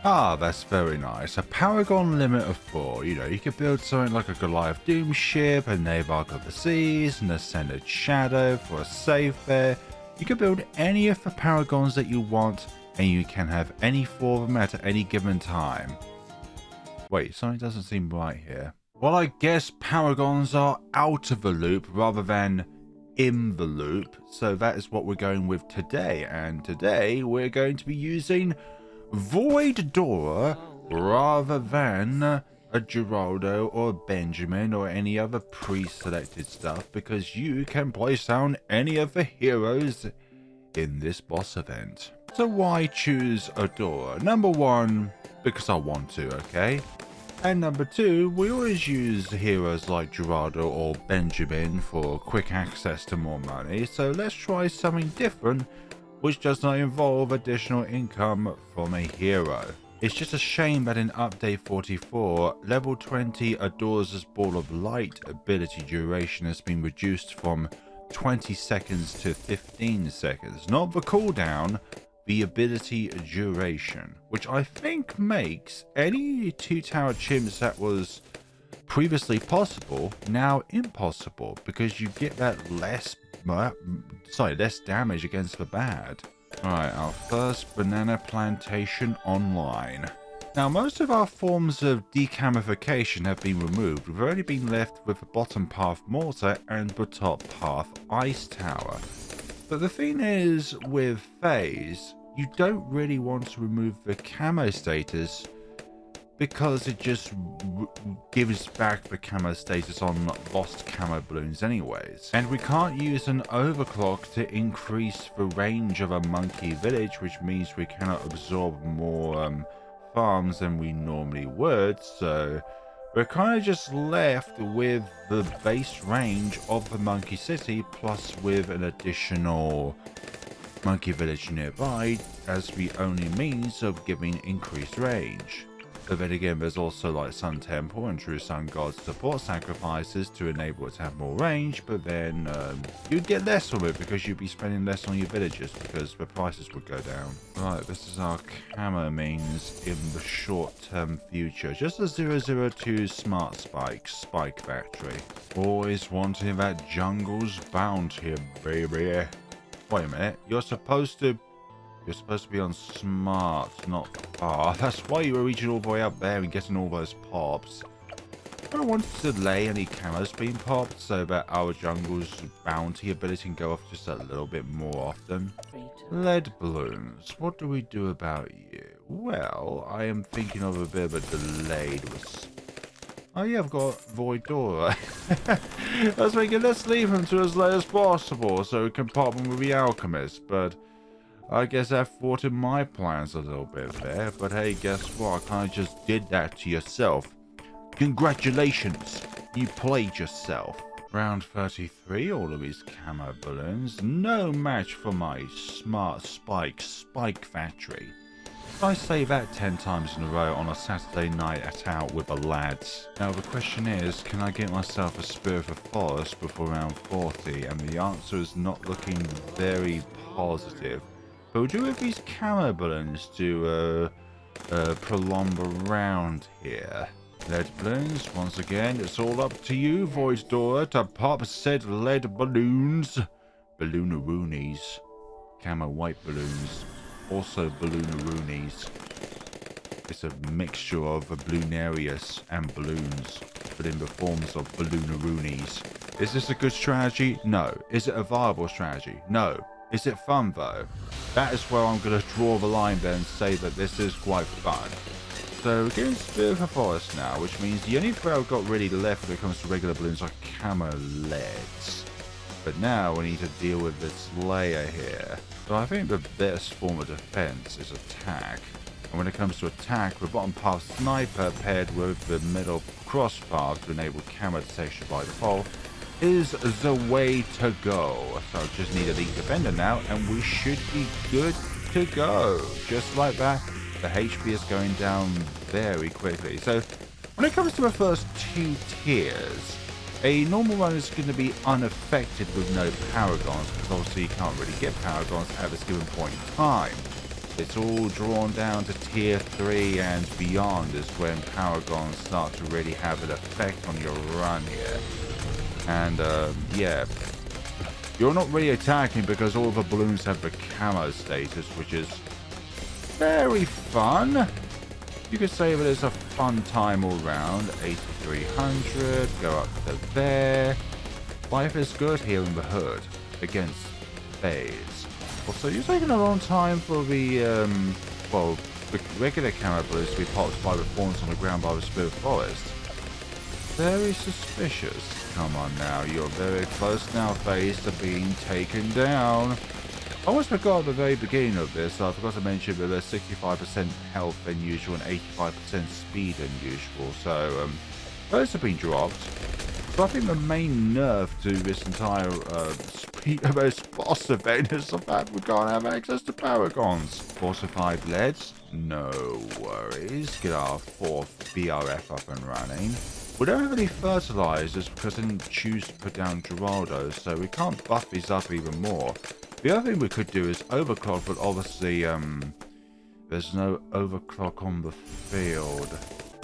Ah, that's very nice. A Paragon limit of 4. You know, you could build something like a Goliath Doom ship, a Navark of the Seas, an Ascended Shadow for a safe bet. You could build any of the Paragons that you want, and you can have any 4 of them at any given time. Wait, something doesn't seem right here. Well, I guess Paragons are out of the loop rather than in the loop. So that is what we're going with today. And today we're going to be using Void Dora rather than a Geraldo or Benjamin or any other pre-selected stuff, because you can place down any of the heroes in this boss event. So why choose Adora? Number 1, because I want to, okay? And number 2, we always use heroes like Geraldo or Benjamin for quick access to more money, so let's try something different which does not involve additional income from a hero. It's just a shame that in update 44, level 20 Adora's Ball of Light ability duration has been reduced from 20 seconds to 15 seconds. Not the cooldown, the ability duration, which I think makes any 2-tower chimps that was previously possible now impossible, because you get that less damage against the bad. Alright, our first banana plantation online. Now, most of our forms of decamification have been removed. We've only been left with the bottom path mortar and the top path ice tower. But the thing is, with Phayze, you don't really want to remove the camo status, because it just gives back the camo status on lost camo balloons anyways. And we can't use an overclock to increase the range of a monkey village, which means we cannot absorb more farms than we normally would, so we're kind of just left with the base range of the monkey city, plus with an additional monkey village nearby as the only means of giving increased range. But then again, there's also like Sun Temple and True Sun God support sacrifices to enable it to have more range, but then you'd get less from it because you'd be spending less on your villages because the prices would go down. Right, this is our camo means in the short-term future. Just a 002 Smart Spike Factory. Always wanting that jungle's bounty, baby. Wait a minute, you're supposed to be on smart, not far. That's why you were reaching all the way up there and getting all those pops. I don't want to delay any camos being popped so that our jungle's bounty ability can go off just a little bit more often. Lead balloons. What do we do about you? Well, I am thinking of a bit of a delayed response. Oh yeah, I've got Void Dora. I was thinking, let's leave him to as late as possible so we can pop him with the alchemist, but I guess that thwarted my plans a little bit there, but hey, guess what? I kind of just did that to yourself. Congratulations, you played yourself. Round 33, all of these camo balloons. No match for my Smart Spike Factory. I say that 10 times in a row on a Saturday night out with the lads. Now the question is, can I get myself a Spirit of the Forest before round 40? And the answer is not looking very positive. But we'll do with these camo balloons to prolong the round here. Lead balloons, once again, it's all up to you, Void Dora, to pop said lead balloons. Balloonaroonies. Camo white balloons. Also balloonaroonies. It's a mixture of balloonarius and balloons, but in the forms of balloonaroonies. Is this a good strategy? No. Is it a viable strategy? No. Is it fun though? That is where I'm going to draw the line then and say that this is quite fun. So we're getting Spirit of the Forest now, which means the only thing I've got really left when it comes to regular balloons are camo leads. But now we need to deal with this layer here. So I think the best form of defense is attack. And when it comes to attack, the bottom path sniper paired with the middle cross path to enable camo detection by default is the way to go. So I just need a Elite Defender now and we should be good to go. Just like that, the HP is going down very quickly. So when it comes to the first 2 tiers, a normal run is going to be unaffected with no Paragons, because obviously you can't really get Paragons at this given point in time. It's all drawn down to tier 3 and beyond is when Paragons start to really have an effect on your run here. And yeah, you're not really attacking because all the balloons have the camo status, which is very fun. You could say that it's a fun time all round. 8300, go up to there. Life is good here in the hood against Phayze. Also, you're taking a long time for the, well, the regular camo balloons to be popped by the thorns on the ground by the Spirit Forest. Very suspicious. Come on now, you're very close now, Phayze, to being taken down. I almost forgot at the very beginning of this, I forgot to mention that there's 65% health than usual and 85% speed than usual, so those have been dropped. So I think the main nerf to this entire this boss event is the fact we can't have access to Paragons. Fortified leads? No worries. Get our 4th BRF up and running. We don't have any fertilizers because I didn't choose to put down Geraldo, so we can't buff these up even more. The other thing we could do is overclock, but obviously there's no overclock on the field.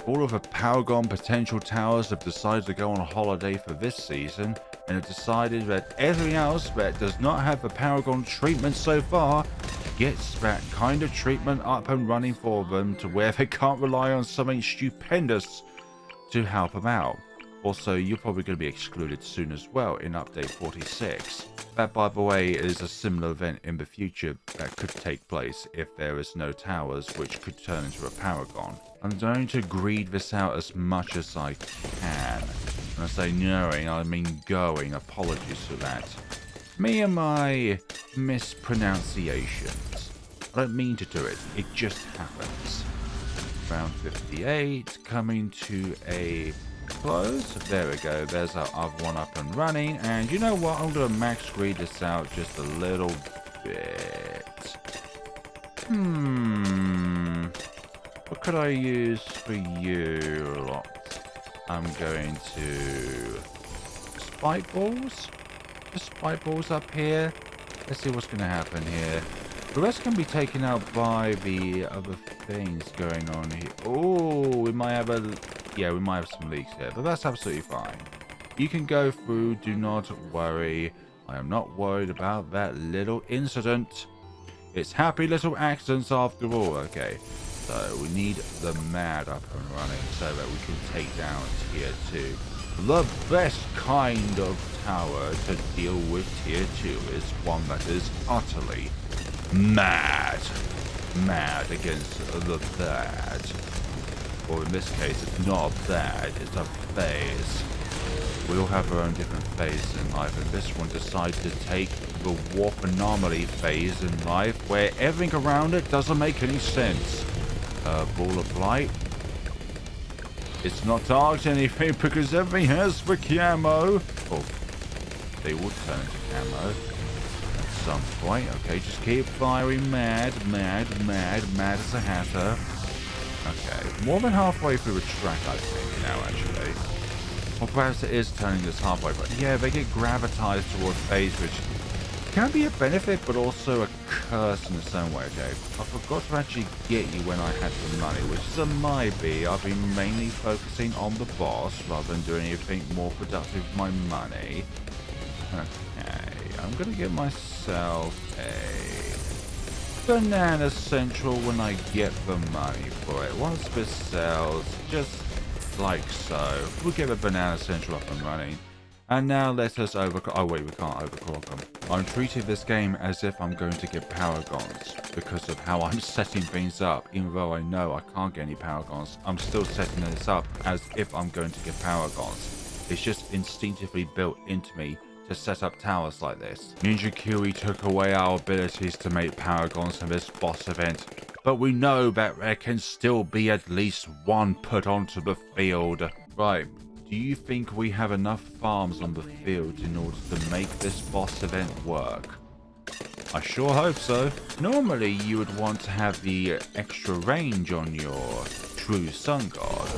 All of the Paragon potential towers have decided to go on holiday for this season, and have decided that everything else that does not have the Paragon treatment so far gets that kind of treatment up and running for them to where they can't rely on something stupendous to help them out. Also, you're probably going to be excluded soon as well in update 46. That, by the way, is a similar event in the future that could take place if there is no towers, which could turn into a Paragon. I'm going to greed this out as much as I can. When I say knowing, I mean going. Apologies for that. Me and my mispronunciations. I don't mean to do it. It just happens. Round 58, coming to a close. There we go. There's our other one up and running. And you know what? I'm going to max greed this out just a little bit. What could I use for you lot? I'm going to spike balls. Just spike balls up here. Let's see what's going to happen here. The rest can be taken out by the other things going on here. Oh, we might have we might have some leaks here, but that's absolutely fine. You can go through, do not worry. I am not worried about that little incident. It's happy little accidents after all. Okay, so we need the mad up and running so that we can take down tier 2. The best kind of tower to deal with tier 2 is one that is utterly mad against the bad. Or in this case, it's not a bad, it's a phase. We all have our own different phases in life, and this one decided to take the warp anomaly phase in life, where everything around it doesn't make any sense. Ball of light. It's not targeting anything because everything has the camo. Oh, they would turn into camo at some point. Okay, just keep firing mad as a hatter. Okay, more than halfway through the track, I think, now, actually. Or perhaps it is turning this halfway, but yeah, they get gravitized towards Phayze, which can be a benefit, but also a curse in its own way, okay? I forgot to actually get you when I had the money, which is a maybe. I've been mainly focusing on the boss, rather than doing anything more productive with my money. Okay, I'm gonna get myself a Banana Central when I get the money for it. Once this sells, just like so, we'll get the Banana Central up and running. And now let us overclock. Oh wait, we can't overclock them. I'm treating this game as if I'm going to get Paragons because of how I'm setting things up. Even though I know I can't get any Paragons, I'm still setting this up as if I'm going to get Paragons. It's just instinctively built into me to set up towers like this. Ninja Kiwi took away our abilities to make Paragons in this boss event, but we know that there can still be at least one put onto the field. Right, do you think we have enough farms on the field in order to make this boss event work? I sure hope so. Normally you would want to have the extra range on your True Sun God,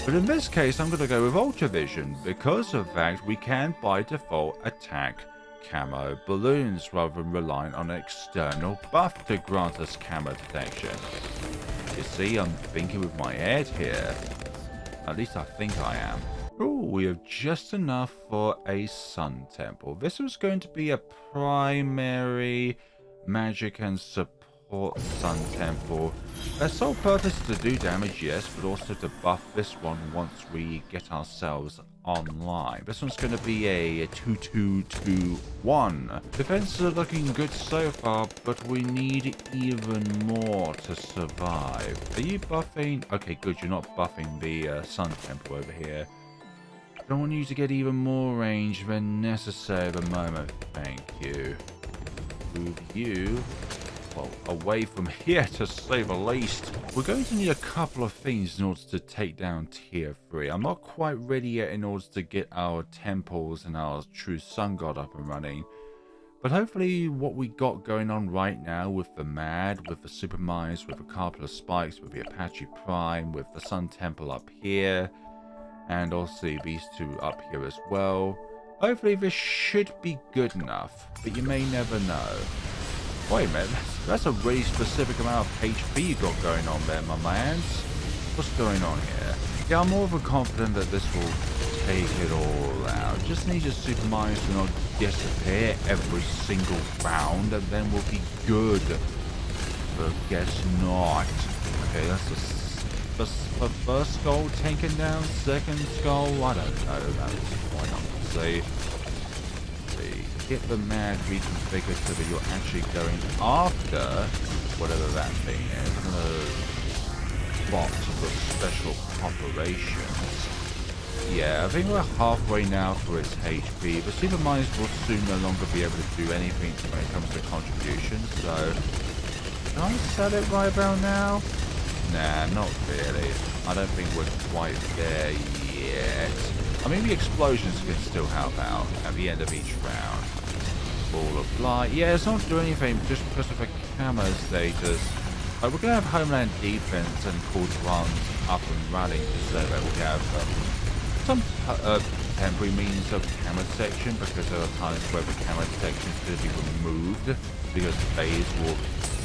but in this case I'm going to go with Ultra Vision because of that we can by default attack camo balloons rather than relying on an external buff to grant us camo detection. You see, I'm thinking with my head here. At least I think I am. Oh, we have just enough for a sun temple. This was going to be a primary magic and support sun temple. Their sole purpose is to do damage, yes, but also to buff this one once we get ourselves online. This one's going to be a 2-2-2-1. Defenses are looking good so far, but we need even more to survive. Are you buffing? Okay, good. You're not buffing the sun temple over here. I don't want you to get even more range than necessary at the moment. Thank you. Move you, well, away from here to say the least. We're going to need a couple of things in order to take down tier 3. I'm not quite ready yet in order to get our temples and our true sun god up and running. But hopefully what we got going on right now with the Mad, with the Super Mines, with the Carpet of Spikes, with the Apache Prime, with the Sun Temple up here, and also these two up here as well. Hopefully this should be good enough, but you may never know. Wait a minute, that's a really specific amount of HP you got going on there, my mans. What's going on here? Yeah, I'm more than confident that this will take it all out. Just need your super mines to not disappear every single round, and then we'll be good. But guess not. Okay, that's the first skull taken down, second skull, I don't know, that's quite hard to say. Get the Mad reconfigured so that you're actually going after whatever that thing is. I'm gonna plot the special operations. Yeah, I think we're halfway now for its HP. The super mines will soon no longer be able to do anything when it comes to contributions, so can I sell it right about now? Nah, not really. I don't think we're quite there yet. I mean, the explosions can still help out at the end of each round. Ball of light. Yeah, it's not doing anything just because of the camo status. We're going to have Homeland Defense and Cool Runs up and running just so that we have some temporary means of camo detection, because there are times where the camo detection is going to be removed because Phayze will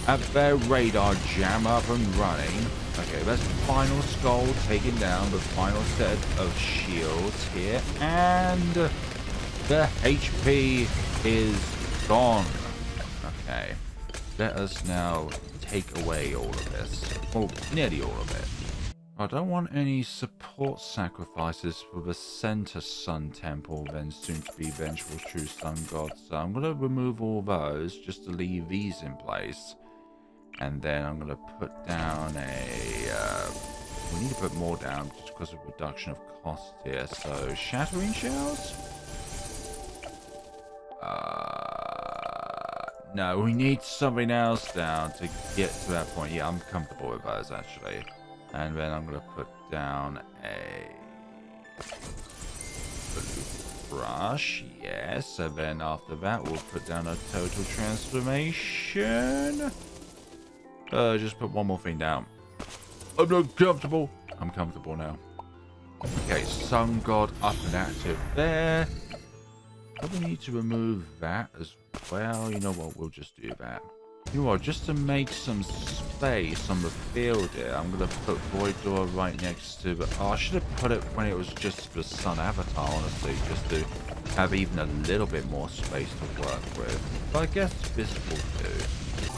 have their radar jam up and running. Okay, that's the final skull taken down, the final set of shields here, and the HP is gone. Okay, let us now take away all of this. Well, nearly all of it. I don't want any support sacrifices for the center sun temple, then soon to be Vengeful True Sun God, so I'm going to remove all those just to leave these in place. And then I'm going to put down we need to put more down just because of reduction of cost here. So, Shattering Shells? No, we need something else down to get to that point. Yeah, I'm comfortable with those actually. And then I'm going to put down a blue brush. Yes, and then after that we'll put down a total transformation. Just put one more thing down. I'm not comfortable. I'm comfortable now. Okay, Sun God up and active there. Probably need to remove that as well. You know what? We'll just do that. You are just to make some space on the field here. I'm going to put Void Door right next to. Oh, I should have put it when it was just the Sun Avatar, honestly, just to have even a little bit more space to work with. But I guess this will do.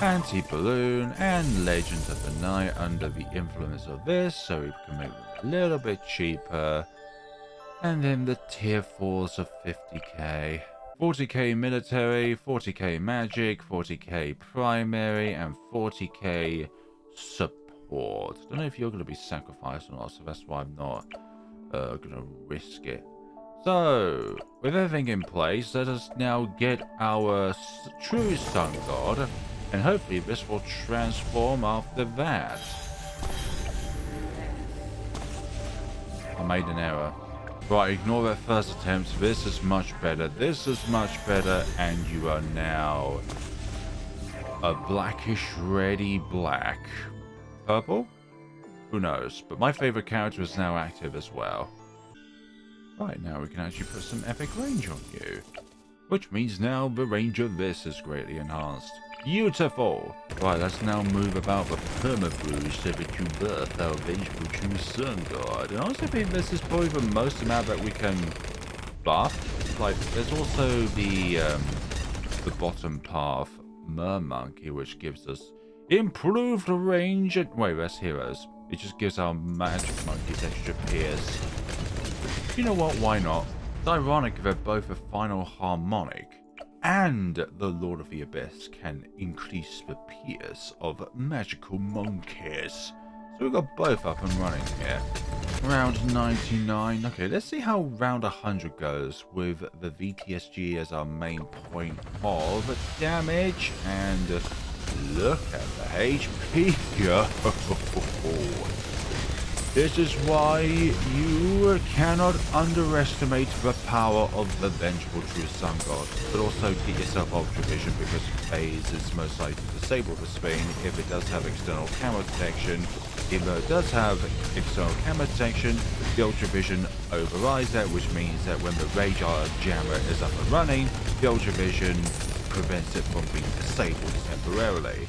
Anti-balloon and Legends of the Night under the influence of this, so we can make them a little bit cheaper. And then the tier 4s of 50k. 40k military, 40k magic, 40k primary, and 40k support. I don't know if you're going to be sacrificed or not, so that's why I'm not going to risk it. So, with everything in place, let us now get our true Sun God. And hopefully this will transform after that. I made an error. Right, ignore that first attempt. This is much better. This is much better. And you are now a blackish ready black. Purple? Who knows? But my favorite character is now active as well. Right, now we can actually put some epic range on you. which means now the range of this is greatly enhanced. Beautiful! Right, let's now move about the perma-brews so that you birth our Vengeful True Sun God. And I also think this is probably the most amount that we can buff. Like, there's also the bottom path Mermonkey, which gives us improved range. Wait, that's heroes. It just gives our magic monkeys extra pierce. You know what? Why not? It's ironic that both the final harmonic and the Lord of the Abyss can increase the pierce of magical monkeys. So we've got both up and running here. Round 99. Okay, let's see how round 100 goes with the VTSG as our main point of damage. And look at the HP go. This is why you cannot underestimate the power of the Vengeful True Sun God. But also get yourself Ultra Vision, because Phayze is most likely to disable the Spain if it does have external camo detection. Even though it does have external camo detection, the Ultra Vision overrides that, which means that when the Rage Art Jammer is up and running, the Ultra Vision prevents it from being disabled temporarily.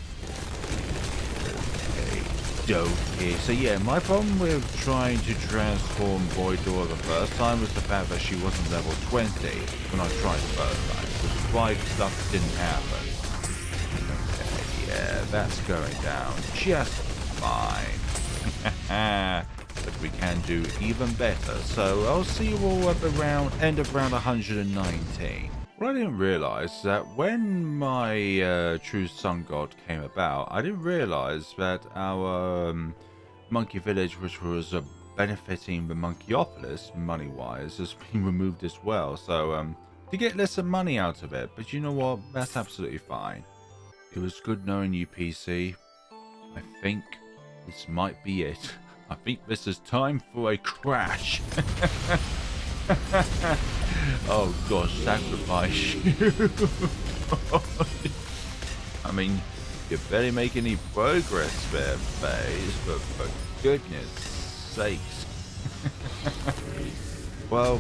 Okay, so yeah, my problem with trying to transform Voidor the first time was the fact that she wasn't level 20 when I tried the first time, which is why stuff didn't happen. Okay, yeah, that's going down just fine. But we can do even better, so I'll see you all at the end of round 119. What I didn't realise that when my True Sun God came about, I didn't realise that our monkey village, which was benefiting the Monkeyopolis money-wise, has been removed as well. So to get less money out of it, but you know what? That's absolutely fine. It was good knowing you, PC. I think this might be it. I think this is time for a crash. Oh gosh, sacrifice you. I mean, you barely make any progress there, Phayze, but for goodness sakes. Well,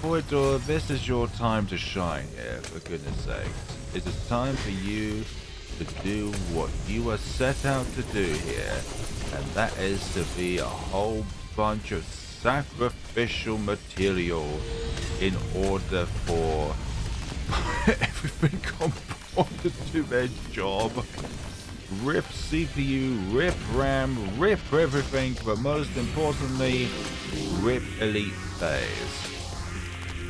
Voidor, this is your time to shine here, for goodness sakes. It is time for you to do what you were set out to do here, and that is to be a whole bunch of sacrificial material in order for everything on board to do their job. Rip CPU, rip RAM, rip everything, but most importantly, rip Elite Phayze.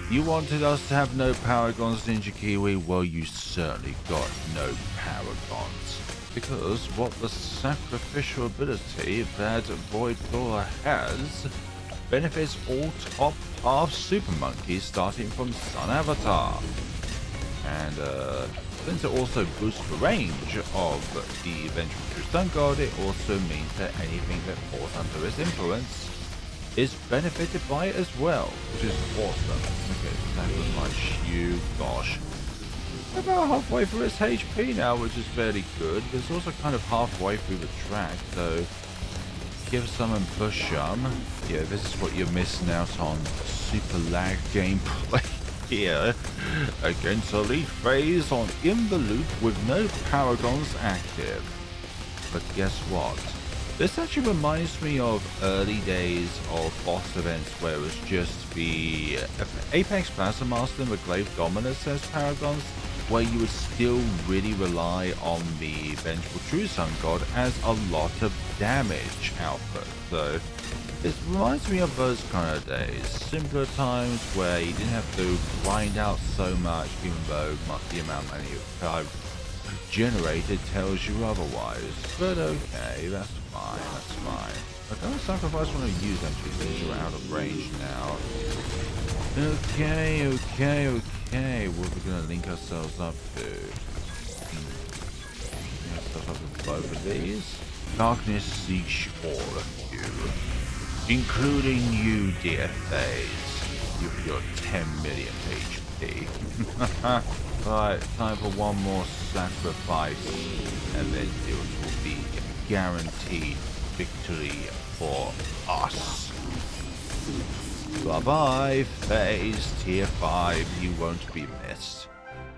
You wanted us to have no Paragons, Ninja Kiwi? Well, you certainly got no Paragons. Because what the sacrificial ability that Voidor has benefits all top half super monkeys starting from Sun Avatar. And since it also boosts the range of the Vengeful True Sun God, it also means that anything that falls under its influence is benefited by it as well, which is awesome. Okay, so that was like you, gosh. About halfway through its HP now, which is fairly good. It's also kind of halfway through the track, so give some and push some. Yeah, this is what you're missing out on. Super lag gameplay here against Elite Phayze on In the Loop with no Paragons active. But guess what? This actually reminds me of early days of boss events where it was just the Apex Plasma Master and the Glaive Dominus as Paragons, where you would still really rely on the Vengeful True Sun God as a lot of damage output. So it reminds me of those kind of days, simpler times where you didn't have to grind out so much, even though the amount of money you've generated tells you otherwise. But okay, that's fine, that's fine. I don't sacrifice when I use actually, since you're out of range now. Okay. What are we gonna link ourselves up to? Link ourselves up with both of these. Darkness seeks all of you, including you, dear Phayze, with your 10 million HP. Right, time for one more sacrifice, and then it will be guaranteed victory for us. Bye-bye, Phayze, tier 5, you won't be missed.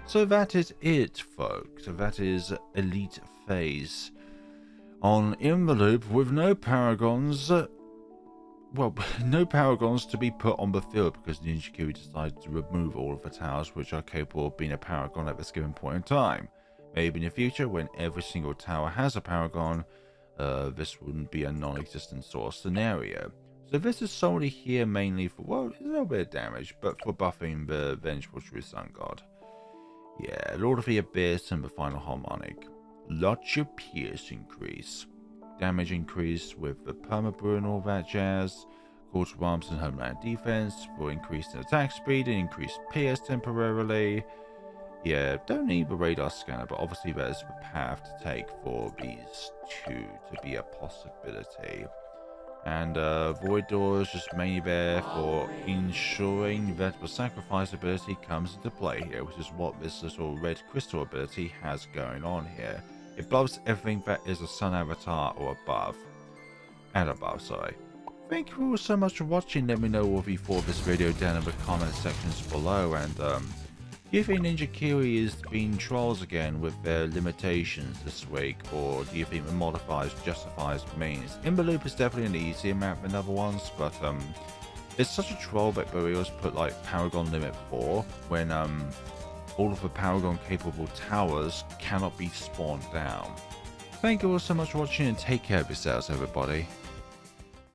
So that is it, folks. So that is Elite Phayze on In the Loop with no Paragons. Well, no Paragons to be put on the field because Ninja Kiwi decided to remove all of the towers which are capable of being a Paragon at this given point in time. Maybe in the future, when every single tower has a Paragon, this wouldn't be a non-existent sort of scenario. So this is solely here mainly for, well, a little bit of damage, but for buffing the Vengeful True Sun God. Yeah, Lord of the Abyss and the final harmonic. Lot your pierce increase. Damage increase with the perma-brew and all that jazz. Quarter bumps and homeland defense for increased attack speed and increased pierce temporarily. Yeah, don't need the radar scanner, but obviously that is the path to take for these two to be a possibility. And Void Door is just mainly there for ensuring that the sacrifice ability comes into play here, which is what this little red crystal ability has going on here. It blows everything that is a sun avatar or above. And above, sorry. Thank you all so much for watching. Let me know what you thought of this video down in the comment sections below. And do you think Ninja Kiwi is being trolls again with their limitations this week, or do you think the modifiers justifies means? In the Loop is definitely an easier map than other ones, but it's such a troll that we always put like Paragon limit 4 when all of the Paragon capable towers cannot be spawned down. Thank you all so much for watching and take care of yourselves, everybody.